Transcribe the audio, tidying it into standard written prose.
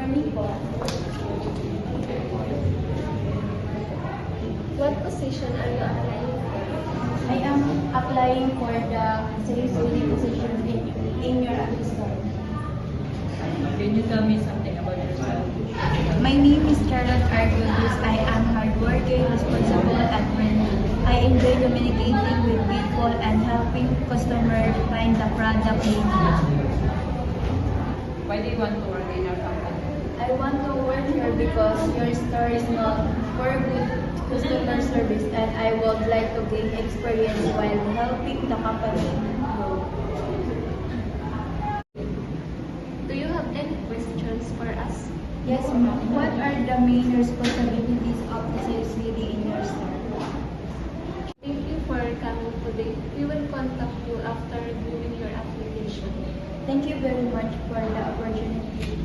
morning po. What position are you applying for? I am applying for the sales lead position in your store. Can you tell me something about yourself? My name is Charlotte Argudis. I am hardworking, responsible, and friendly. I enjoy communicating with people and helping customers find the product they need. Why do you want to work in our company? I want to work here because your store is known for good customer service, and I would like to gain experience while helping the company grow. Do you have any questions for us? Yes, ma'am. What are the main responsibilities of the sales lady in your store? Thank you for coming today. We will contact you after reviewing your application. Thank you very much for the opportunity.